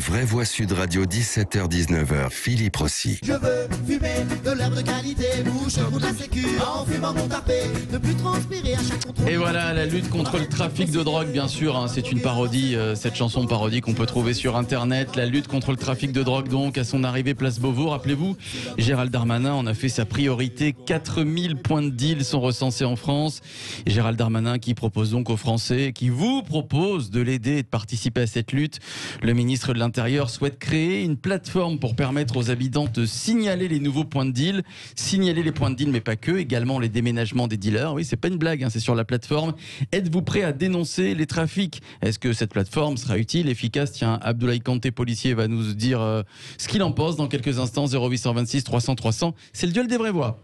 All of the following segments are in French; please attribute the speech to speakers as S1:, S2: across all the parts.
S1: Vraies Voix Sud Radio, 17h-19h, Philippe Rossi.
S2: Je veux fumer de l'herbe de qualité, bouche pour de la sécu, en fumant mon tarpé, ne plus transpirer à chaque contrôle.
S3: Et voilà, la lutte contre le trafic de drogue, bien sûr, hein, c'est une parodie, cette chanson parodie qu'on peut trouver sur Internet. La lutte contre le trafic de drogue, donc, à son arrivée place Beauvau. Rappelez-vous, Gérald Darmanin en a fait sa priorité. 4000 points de deal sont recensés en France. Et Gérald Darmanin qui propose donc aux Français, qui vous propose de l'aider et de participer à cette lutte. Le ministre de l'Intérieur souhaite créer une plateforme pour permettre aux habitants de signaler les nouveaux points de deal. Signaler les points de deal, mais pas que, également les déménagements des dealers. Oui, c'est pas une blague, hein, c'est sur la plateforme. Êtes-vous prêt à dénoncer les trafics? Est-ce que cette plateforme sera utile, efficace? Tiens, Abdoulaye Kanté, policier, va nous dire ce qu'il en pense dans quelques instants. 0826 300 300. C'est le duel des vraies voix.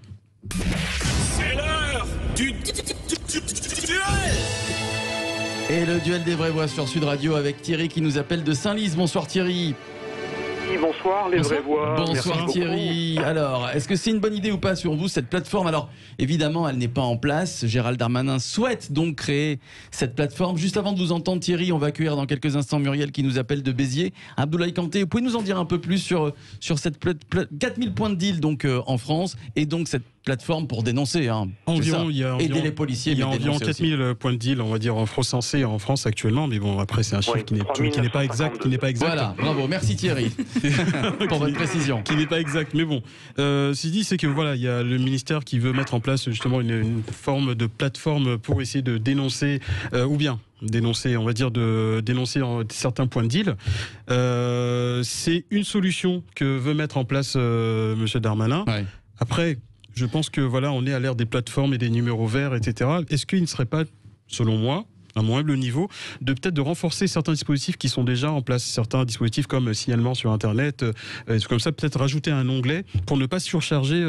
S4: C'est l'heure du duel.
S3: Et le duel des vraies voix sur Sud Radio avec Thierry qui nous appelle de Saint-Lys. Bonsoir Thierry.
S5: Bonsoir les vraies voix.
S3: Bonsoir Thierry. Alors, est-ce que c'est une bonne idée ou pas sur vous cette plateforme? Alors, évidemment, elle n'est pas en place. Gérald Darmanin souhaite donc créer cette plateforme. Juste avant de vous entendre Thierry, on va accueillir dans quelques instants Muriel qui nous appelle de Béziers. Abdoulaye Kanté, vous pouvez nous en dire un peu plus sur cette 4000 points de deal donc en France et donc cette plateforme pour dénoncer, hein,
S6: environ, il y a environ,
S3: aider les policiers.
S6: Il y a environ 4000 points de deal, on va dire, recensés en France actuellement, mais bon, après c'est un chiffre qui n'est pas exact,
S3: Voilà, bravo, merci Thierry pour votre précision.
S6: Qui n'est pas exact, mais bon. Ce dit, c'est que voilà, il y a le ministère qui veut mettre en place justement une forme de plateforme pour essayer de dénoncer ou bien dénoncer, on va dire, de dénoncer certains points de deal. C'est une solution que veut mettre en place Monsieur Darmanin. Ouais. Après, je pense que voilà, on est à l'ère des plateformes et des numéros verts, etc. Est-ce qu'il ne serait pas, selon moi, à mon humble niveau, de peut-être de renforcer certains dispositifs qui sont déjà en place, certains dispositifs comme signalement sur Internet, comme ça, peut-être rajouter un onglet pour ne pas surcharger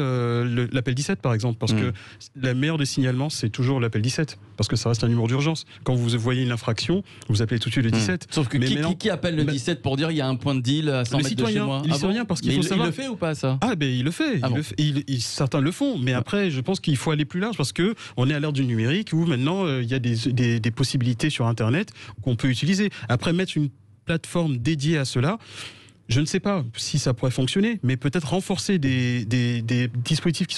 S6: l'appel 17 par exemple, parce que la meilleure des signalements, c'est toujours l'appel 17, parce que ça reste un numéro d'urgence. Quand vous voyez une infraction, vous appelez tout de suite le 17.
S3: Sauf que qui appelle le 17 pour dire il y a un point de deal à 100 mètres de chez moi?
S6: Il ne sait rien, parce qu'il faut savoir.
S3: Il le fait ou pas ça?
S6: Ah ben il le fait. Certains le font, mais après je pense qu'il faut aller plus large, parce que on est à l'ère du numérique où maintenant il y a des possibilités sur Internet qu'on peut utiliser. Après, mettre une plateforme dédiée à cela, je ne sais pas si ça pourrait fonctionner, mais peut-être renforcer des dispositifs qui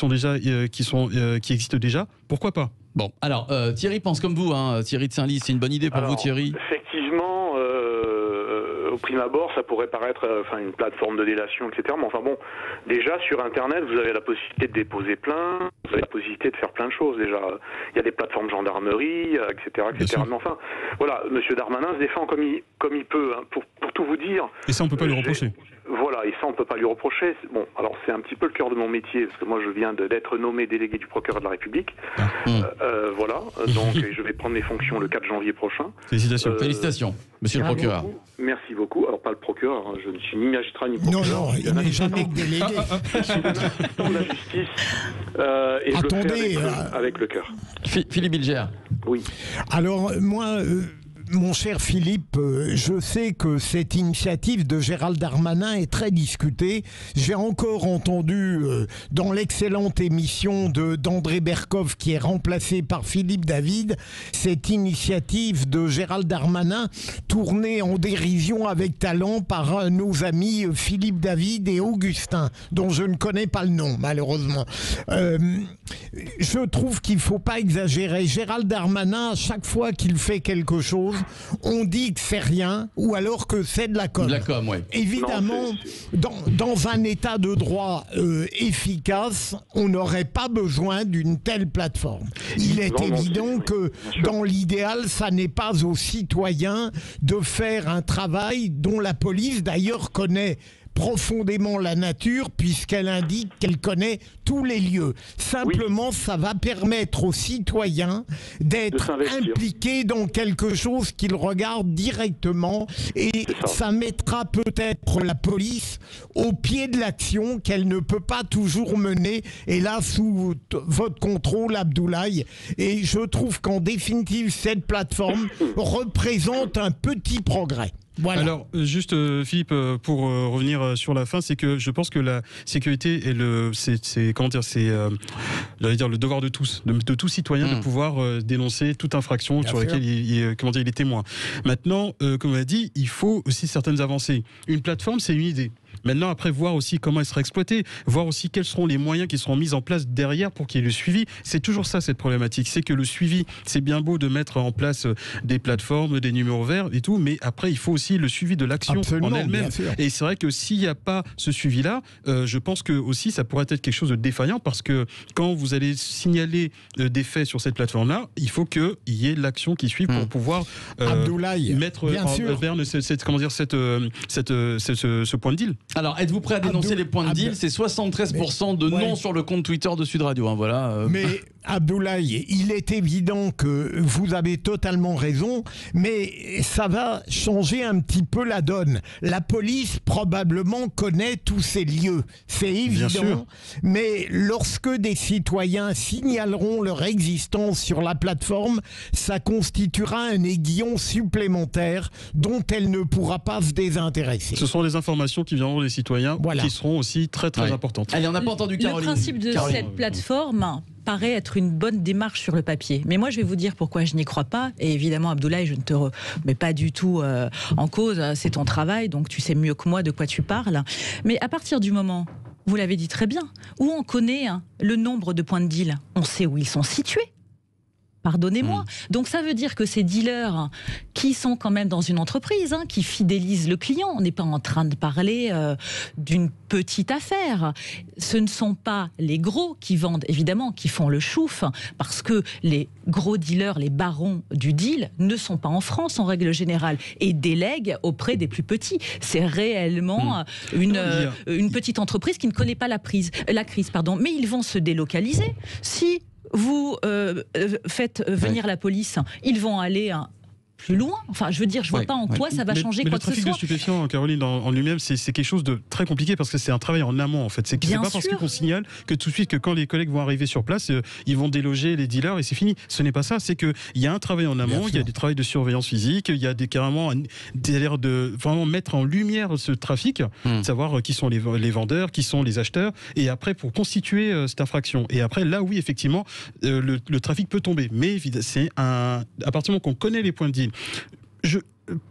S6: existent déjà. Pourquoi pas?
S3: Bon, alors Thierry pense comme vous, hein, Thierry de Saint-Lys, c'est une bonne idée pour vous, Thierry?
S5: Effectivement, au prime abord, ça pourrait paraître une plateforme de délation, etc. Mais enfin bon, déjà sur Internet, vous avez la possibilité de déposer plainte, vous avez la possibilité de faire plein de choses déjà. Il y a des plateformes gendarmerie, etc. Mais enfin, voilà, Monsieur Darmanin se défend comme il peut, hein, pour tout vous dire.
S6: Et ça, on peut pas lui reprocher.
S5: Voilà, et ça, on peut pas lui reprocher. Bon, alors c'est un petit peu le cœur de mon métier, parce que moi, je viens d'être nommé délégué du procureur de la République. Voilà, donc je vais prendre mes fonctions le 4 janvier prochain.
S3: Félicitations. Félicitations, monsieur le procureur.
S5: Merci beaucoup. Alors, pas le procureur, hein, je ne suis ni magistrat ni procureur.
S7: Non, il n'est jamais délégué.
S5: De la justice. Et
S7: attendez,
S5: je le fais avec le cœur.
S3: Philippe Bilger.
S5: Oui.
S7: Alors, moi... Mon cher Philippe, je sais que cette initiative de Gérald Darmanin est très discutée. J'ai encore entendu dans l'excellente émission d'André Berkoff, qui est remplacé par Philippe David, cette initiative de Gérald Darmanin tournée en dérision avec talent par nos amis Philippe David et Augustin, dont je ne connais pas le nom malheureusement. Je trouve qu'il ne faut pas exagérer. Gérald Darmanin, à chaque fois qu'il fait quelque chose, on dit que c'est rien ou alors que c'est de la com.
S3: De la com, ouais.
S7: Évidemment, dans un état de droit efficace, on n'aurait pas besoin d'une telle plateforme. Il est évident que dans l'idéal, ça n'est pas aux citoyens de faire un travail dont la police d'ailleurs connaît profondément la nature, puisqu'elle indique qu'elle connaît tous les lieux. Simplement, ça va permettre aux citoyens d'être impliqués dans quelque chose qu'ils regardent directement, et ça mettra peut-être la police au pied de l'action qu'elle ne peut pas toujours mener, et là, sous votre contrôle, Abdoulaye. Et je trouve qu'en définitive, cette plateforme représente un petit progrès. Voilà.
S6: Alors, juste Philippe, pour revenir sur la fin, c'est que je pense que la sécurité est j'allais dire le devoir de tous, de tout citoyen de pouvoir dénoncer toute infraction sur laquelle il est témoin. Maintenant, comme on a dit, il faut aussi certaines avancées. Une plateforme, c'est une idée. Maintenant, après, voir aussi comment elle sera exploitée, voir aussi quels seront les moyens qui seront mis en place derrière pour qu'il y ait le suivi. C'est toujours ça, cette problématique. C'est que le suivi, c'est bien beau de mettre en place des plateformes, des numéros verts et tout, mais après, il faut aussi le suivi de l'action en elle-même. Et c'est vrai que s'il n'y a pas ce suivi-là, je pense que aussi ça pourrait être quelque chose de défaillant, parce que quand vous allez signaler des faits sur cette plateforme-là, il faut qu'il y ait l'action qui suive pour pouvoir mettre en berne ce point de deal.
S3: Alors, êtes-vous prêt à dénoncer les points de deal? C'est 73% de non sur le compte Twitter de Sud Radio. Hein, voilà.
S7: Mais Abdoulaye, il est évident que vous avez totalement raison, mais ça va changer un petit peu la donne. La police probablement connaît tous ces lieux, c'est évident. Mais lorsque des citoyens signaleront leur existence sur la plateforme, ça constituera un aiguillon supplémentaire dont elle ne pourra pas se désintéresser.
S6: Ce sont des informations qui viendront des citoyens, qui seront aussi très très importantes.
S3: Allez, on n'a pas entendu Caroline.
S8: Le principe de cette plateforme paraît être une bonne démarche sur le papier. Mais moi, je vais vous dire pourquoi je n'y crois pas. Et évidemment, Abdoulaye, je ne te remets pas du tout en cause. C'est ton travail, donc tu sais mieux que moi de quoi tu parles. Mais à partir du moment, vous l'avez dit très bien, où on connaît le nombre de points de deal, on sait où ils sont situés. Pardonnez-moi. Donc ça veut dire que ces dealers qui sont quand même dans une entreprise, qui fidélisent le client, on n'est pas en train de parler d'une petite affaire. Ce ne sont pas les gros qui vendent, évidemment, qui font le chouf, parce que les gros dealers, les barons du deal, ne sont pas en France en règle générale et délèguent auprès des plus petits. C'est réellement une petite entreprise qui ne connaît pas la crise. Mais ils vont se délocaliser. Si vous faites venir la police, ils vont aller plus loin. Enfin, je veux dire, je vois pas en quoi ça va changer quoi que ce soit.
S6: Le trafic de stupéfiants, Caroline, en lui-même, c'est quelque chose de très compliqué, parce que c'est un travail en amont, en fait. C'est pas parce qu'on signale que tout de suite, que quand les collègues vont arriver sur place, ils vont déloger les dealers et c'est fini. Ce n'est pas ça. C'est qu'il y a un travail en amont, il y a des travails de surveillance physique, il y a carrément l'air de vraiment mettre en lumière ce trafic, savoir qui sont les vendeurs, qui sont les acheteurs, et après, pour constituer cette infraction. Et après, là, oui, effectivement, le trafic peut tomber. Mais c'est à partir du moment qu'on connaît les points de deal,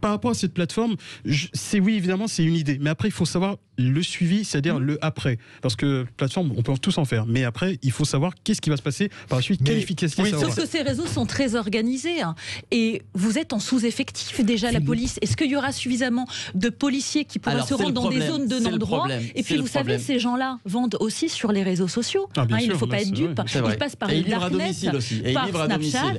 S6: par rapport à cette plateforme, oui, évidemment, c'est une idée. Mais après, il faut savoir le suivi, c'est-à-dire le après. Parce que plateforme, on peut tous en faire. Mais après, il faut savoir qu'est-ce qui va se passer par la suite, quelle efficacité ça aura.
S8: Sauf que ces réseaux sont très organisés. Et vous êtes en sous-effectif déjà, la police. Est-ce qu'il y aura suffisamment de policiers qui pourraient se rendre dans des zones de non-droit? Et puis, vous savez, ces gens-là vendent aussi sur les réseaux sociaux. Il ne faut pas être dupe. Ils passent par le Darknet, par Snapchat.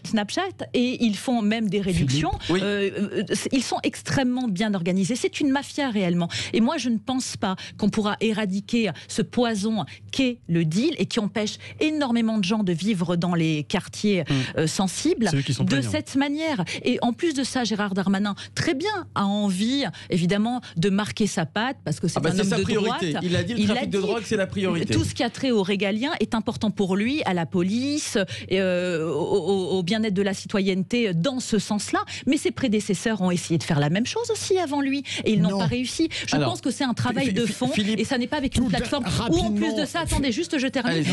S8: Snapchat. Et ils font même des réductions. Ils sont extrêmement bien organisés. C'est une mafia réellement. Et moi, je ne pense pas qu'on pourra éradiquer ce poison qu'est le deal et qui empêche énormément de gens de vivre dans les quartiers sensibles de cette manière. Et en plus de ça, Gérard Darmanin, très bien, a envie, évidemment, de marquer sa patte, parce que c'est un homme de droite.
S3: Il a dit le trafic de drogue, c'est la priorité.
S8: Tout ce qui a trait au régalien est important pour lui, à la police, au bien-être de la citoyenneté, dans ce sens-là. Mais ses prédécesseurs ont essayé de faire la même chose aussi avant lui, et ils n'ont pas réussi. Je pense que c'est un travail de fond, et ça n'est pas avec une plateforme où, en plus de ça, attendez, juste je termine,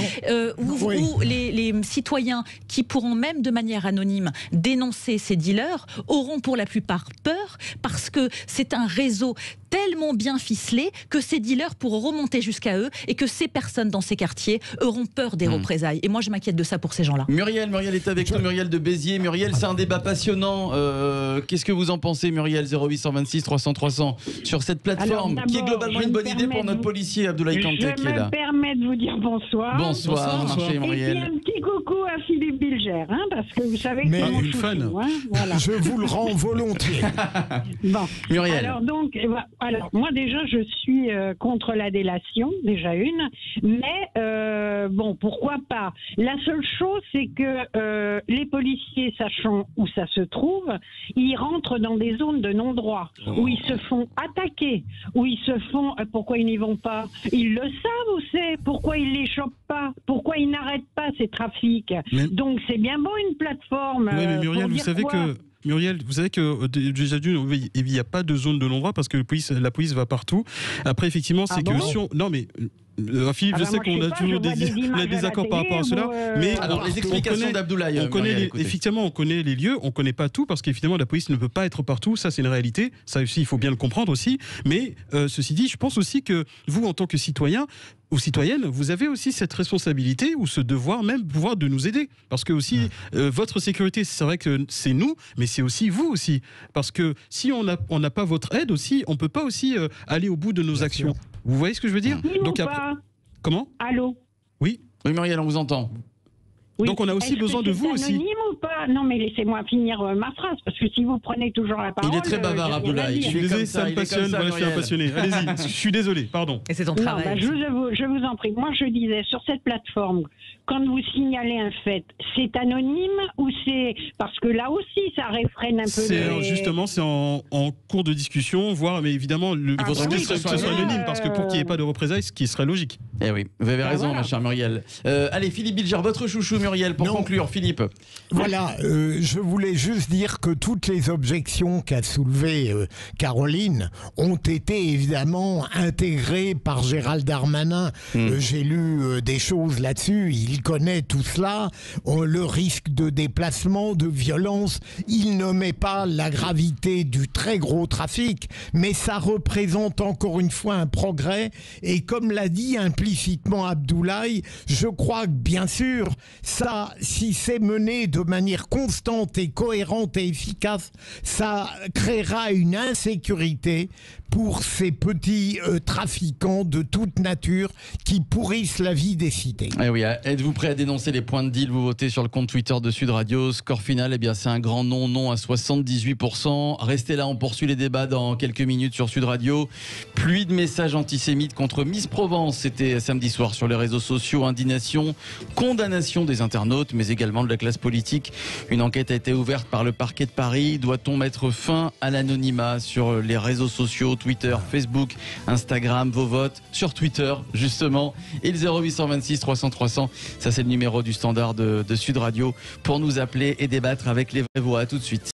S8: où les citoyens qui pourront même de manière anonyme dénoncer ces dealers auront pour la plupart peur, parce que c'est un réseau tellement bien ficelé que ces dealers pourront remonter jusqu'à eux, et que ces personnes dans ces quartiers auront peur des représailles. Et moi, je m'inquiète de ça pour ces gens-là.
S3: Muriel est avec nous, Muriel de Béziers. Muriel, c'est un débat passionnant. Qu'est-ce que vous en pensez, Muriel? 0826 300 300 sur cette plateforme, qui est globalement une bonne idée pour notre policier Abdoulaye Kanté qui est là.
S9: Je me permets de vous dire bonsoir.
S3: Bonsoir, Muriel.
S9: Et puis un petit coucou à Philippe Bilger, parce que vous savez que
S7: c'est
S9: mon chouchou, voilà.
S7: Je vous le rends volontiers.
S9: Bon.
S3: Muriel.
S9: Alors, moi déjà, je suis contre la délation, déjà une, mais bon, pourquoi pas. La seule chose, c'est que les policiers, sachant où ça se trouve, ils rentrent dans des zones de non-droit, où ils se font attaquer, où ils se font... pourquoi ils n'y vont pas? Ils le savent où c'est, pourquoi ils les chopent pas? Pourquoi ils n'arrêtent pas ces trafics? Donc c'est bien beau une plateforme.
S6: Oui, mais Muriel, vous savez que Muriel, vous savez que déjà il n'y a pas de zone de non-droit parce que la police va partout. Après, effectivement, c'est que si on... Non, mais... Philippe, je sais qu'on a toujours des désaccords par rapport à cela, mais
S3: alors les explications d'Abdoulaye,
S6: effectivement, on connaît les lieux, on connaît pas tout parce qu'effectivement la police ne peut pas être partout, ça c'est une réalité, ça aussi il faut bien le comprendre aussi. Mais ceci dit, je pense aussi que vous en tant que citoyen ou citoyenne, vous avez aussi cette responsabilité ou ce devoir même pouvoir de nous aider parce que aussi votre sécurité, c'est vrai que c'est nous, mais c'est aussi vous aussi parce que si on n'a pas votre aide aussi, on peut pas aussi aller au bout de nos actions. Vous voyez ce que je veux dire?
S9: Donc après... Comment? Allô?
S6: Oui.
S3: Oui, Muriel, on vous entend.
S9: Oui.
S6: Donc on a aussi besoin de vous aussi.
S9: Anonyme ou pas? Non, mais laissez-moi finir ma phrase parce que si vous prenez toujours la parole.
S3: Il est très bavard, Abdoulaye.
S6: Je suis désolé, ça me passionne. Voilà, je suis un passionné. Allez-y. Je suis désolé. Pardon.
S8: Et c'est ton travail.
S9: Je vous en prie. Moi, je disais sur cette plateforme, quand vous signalez un fait, c'est anonyme ou c'est parce que là aussi, ça réfrène un peu.
S6: Justement, c'est en cours de discussion, voire, mais évidemment, il faudrait que ce soit anonyme parce que pour qu'il n'y ait pas de représailles, ce qui serait logique.
S3: Eh oui, vous avez raison, ma chère Muriel. Allez, Philippe Bilger, votre chouchou, Muriel, pour conclure. Philippe.
S7: Voilà, je voulais juste dire que toutes les objections qu'a soulevées Caroline ont été évidemment intégrées par Gérald Darmanin. J'ai lu des choses là-dessus, il connaît tout cela. Le risque de déplacement, de violence, il ne met pas la gravité du très gros trafic, mais ça représente encore une fois un progrès. Et comme l'a dit implicitement Abdoulaye, je crois que bien sûr, ça, si c'est mené de manière constante et cohérente et efficace, ça créera une insécurité pour ces petits trafiquants de toute nature qui pourrissent la vie des cités.
S3: Eh oui, êtes-vous prêt à dénoncer les points de deal? Vous votez sur le compte Twitter de Sud Radio. Score final, eh bien c'est un grand non à 78%. Restez là, on poursuit les débats dans quelques minutes sur Sud Radio. Pluie de messages antisémites contre Miss Provence. C'était samedi soir sur les réseaux sociaux. Indignation, condamnation des internautes, mais également de la classe politique. Une enquête a été ouverte par le parquet de Paris. Doit-on mettre fin à l'anonymat sur les réseaux sociaux, Twitter, Facebook, Instagram, vos votes sur Twitter justement, et le 0826 300 300, ça c'est le numéro du standard de Sud Radio pour nous appeler et débattre avec les vraies voix. À tout de suite.